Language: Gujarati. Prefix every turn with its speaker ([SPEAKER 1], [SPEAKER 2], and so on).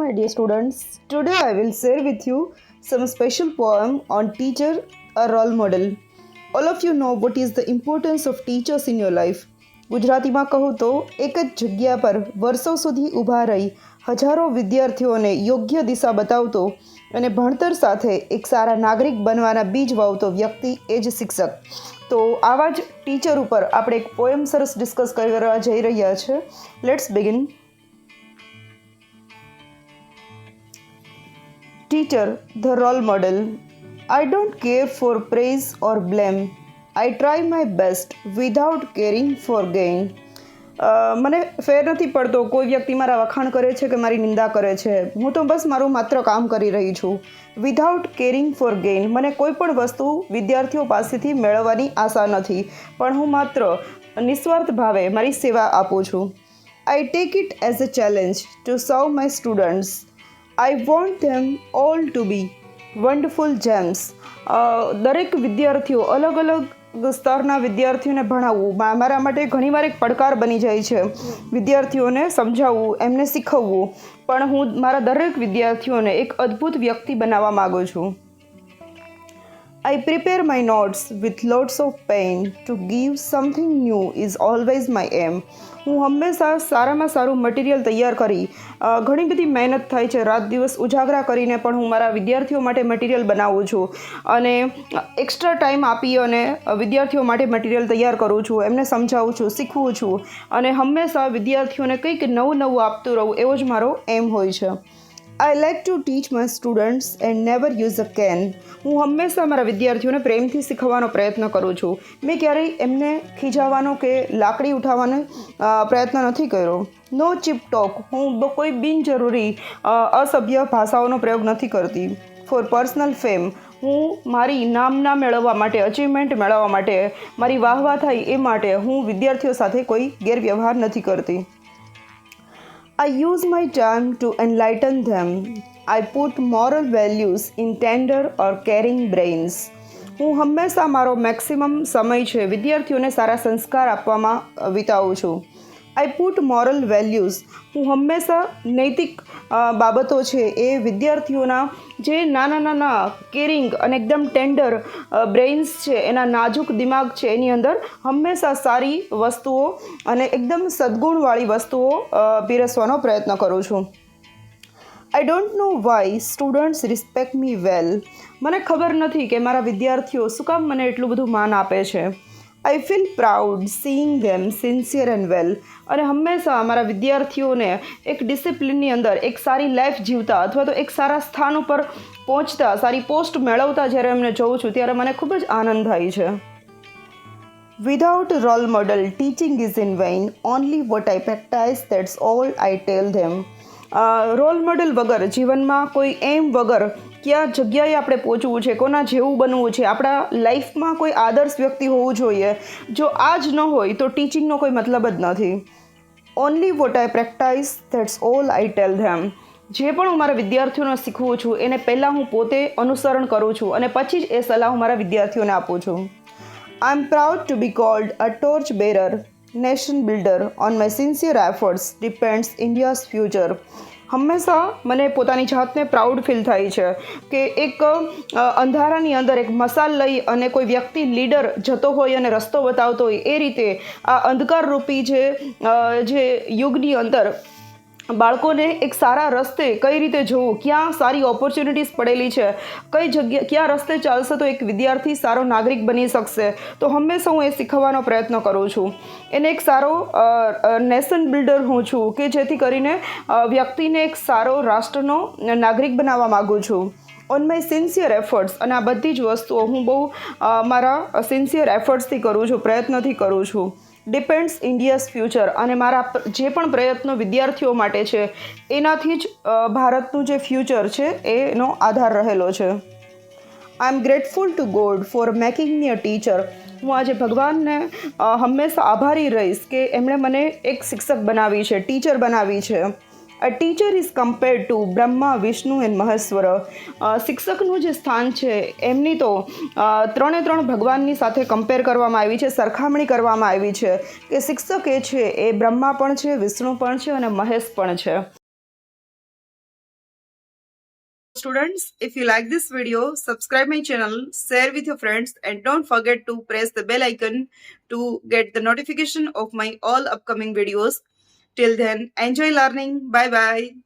[SPEAKER 1] my dear students. Today I will share with you some special poem on teacher, a role model. All of you know what is the importance of teachers in your life. ગુજરાતીમાં કહું તો એક જ જગ્યા પર વર્ષો સુધી ઊભા રહી હજારો વિદ્યાર્થીઓને યોગ્ય દિશા બતાવતો અને ભણતર સાથે એક સારા નાગરિક બનવાના બીજ વાવતો વ્યક્તિ એ જ શિક્ષક. તો આવા જ ટીચર ઉપર આપણે એક પોએમ સરસ ડિસ્કસ કરવા જઈ રહ્યા છે. Let's begin. Teacher, the role model. I don't care for praise or blame. I try my best without caring for gain. મને ફેર નથી પડતો કોઈ વ્યક્તિ મારા વખાણ કરે છે કે મારી નિંદા કરે છે. હું તો બસ મારું માત્ર કામ કરી રહી છું. Without caring for gain. મને કોઈ પણ વસ્તુ વિદ્યાર્થીઓ પાસેથી મેળવવાની આશા નથી, પણ હું માત્ર નિસ્વાર્થ ભાવે મારી સેવા આપું છું. I take it as a challenge to serve my students. I want them all to be wonderful gems. દરેક વિદ્યાર્થીઓ અલગ અલગ સ્તરના વિદ્યાર્થીઓને ભણાવવું મારા માટે ઘણીવાર એક પડકાર બની જાય છે. વિદ્યાર્થીઓને સમજાવવું, એમને શીખવવું, પણ હું મારા દરેક વિદ્યાર્થીઓને એક અદ્ભુત વ્યક્તિ બનાવવા માગું છું. I prepare my notes with lots of pain. To give something new is always my aim. હું હંમેશા સારામાં સારું મટીરિયલ તૈયાર કરી ઘણી બધી મહેનત થાય છે, રાત દિવસ ઉજાગરા કરીને પણ હું મારા વિદ્યાર્થીઓ માટે મટીરિયલ બનાવું છું અને એક્સ્ટ્રા ટાઈમ આપી અને વિદ્યાર્થીઓ માટે મટીરિયલ તૈયાર કરું છું, એમને સમજાવું છું, શીખવું છું અને હંમેશા વિદ્યાર્થીઓને કંઈક નવું નવું આપતું રહું, એવો જ મારો એમ હોય છે. I like to teach my students and never use a can. હું હંમેશા મારા વિદ્યાર્થીઓને પ્રેમથી શીખવવાનો પ્રયત્ન કરું છું. મેં ક્યારેય એમને ખીજાવવાનો કે લાકડી ઉઠાવવાનો પ્રયત્ન નથી કર્યો. No cheap talk. હું કોઈ બિનજરૂરી અસભ્ય ભાષાઓનો પ્રયોગ નથી કરતી. For personal fame. હું મારી નામના મેળવવા માટે, અચીવમેન્ટ મેળવવા માટે, મારી વાહવા થાય એ માટે હું વિદ્યાર્થીઓ સાથે કોઈ ગેરવ્યવહાર નથી કરતી. I use my time to enlighten them. I put moral values in tender or caring brains. હું હંમેશા મારો મેક્સિમમ સમય છે વિદ્યાર્થીઓને સારા સંસ્કાર આપવામાં વિતાવું છું. I put moral values. હું હંમેશા નૈતિક બાબતો છે એ વિદ્યાર્થીઓના જે નાના નાના કેરિંગ અને એકદમ ટેન્ડર બ્રેઇન્સ છે, એના નાજુક દિમાગ છે, એની અંદર હંમેશા સારી વસ્તુઓ અને એકદમ સદ્ગુણવાળી વસ્તુઓ પીરસવાનો પ્રયત્ન કરું છું. I don't know why students respect me well. મને ખબર નથી કે મારા વિદ્યાર્થીઓ શું કામ મને એટલું બધું માન આપે છે. I feel proud seeing them sincere and well. અને હંમેશા મારા વિદ્યાર્થીઓને એક ડિસિપ્લિનની અંદર એક સારી લાઈફ જીવતા અથવા તો એક સારા સ્થાન ઉપર પહોંચતા, સારી પોસ્ટ મેળવતા જ્યારે એમને જોઉં છું ત્યારે મને ખૂબ જ આનંદ થાય છે. Without role model, teaching is in vain. Only what I practice, that's all I tell them. Role model વગર, જીવનમાં કોઈ એમ વગર કયા જગ્યાએ આપણે પહોંચવું છે, કોના જેવું બનવું છે, આપણા લાઈફમાં કોઈ આદર્શ વ્યક્તિ હોવું જોઈએ. જો આ જ ન હોય તો ટીચિંગનો કોઈ મતલબ જ નથી. Only what I practise, that's all I tell them. જે પણ હું મારા વિદ્યાર્થીઓને શીખવું છું એને પહેલાં હું પોતે અનુસરણ કરું છું અને પછી જ એ સલાહ હું મારા વિદ્યાર્થીઓને આપું છું. I am proud to be called a torch bearer, nation builder. On my sincere efforts depends India's future. હંમેશા મને પોતાની જાતને પ્રાઉડ ફીલ થાય છે કે એક અંધારાની અંદર એક મસાલ લઈ અને કોઈ વ્યક્તિ લીડર જતો હોય અને રસ્તો બતાવતો હોય, એ રીતે આ અંધકારરૂપી જે યુગની અંદર બાળકોને એક સારા રસ્તે કઈ રીતે જોવું, ક્યાં સારી ઓપોર્ચ્યુનિટીઝ પડેલી છે, કઈ જગ્યા ક્યાં રસ્તે ચાલશે તો એક વિદ્યાર્થી સારો નાગરિક બની શકશે, તો હંમેશા હું એ શીખવવાનો પ્રયત્ન કરું છું. એને એક સારો નેશન બિલ્ડર હું છું કે જેથી કરીને વ્યક્તિને એક સારો રાષ્ટ્રનો નાગરિક બનાવવા માગું છું. On my sincere efforts. અને આ બધી જ વસ્તુઓ હું બહુ મારા સિન્સિયર એફર્ટ્સથી કરું છું, પ્રયત્નથી કરું છું. Depends India's future. અને મારા જે પણ પ્રયત્નો વિદ્યાર્થીઓ માટે છે એનાથી જ ભારતનું જે ફ્યુચર છે એનો આધાર રહેલો છે. I am grateful to God for making me a teacher. હું આજે ભગવાનને હંમેશા આભારી રહીશ કે એમણે મને એક શિક્ષક બનાવી છે, ટીચર બનાવી છે. A teacher is compared to Brahma, Vishnu and Maheshwar. શિક્ષકનું જે સ્થાન છે એમની તો ત્રણે ત્રણ ભગવાનની સાથે કમ્પેર કરવામાં આવી છે, સરખામણી કરવામાં આવી છે કે શિક્ષક એ છે એ બ્રહ્મા પણ છે, વિષ્ણુ પણ છે અને મહેશ પણ છે. students, if you like this video, subscribe my channel, share with your friends, and don't forget to press the bell icon to get the notification of my all upcoming videos. Till then, enjoy learning. Bye bye.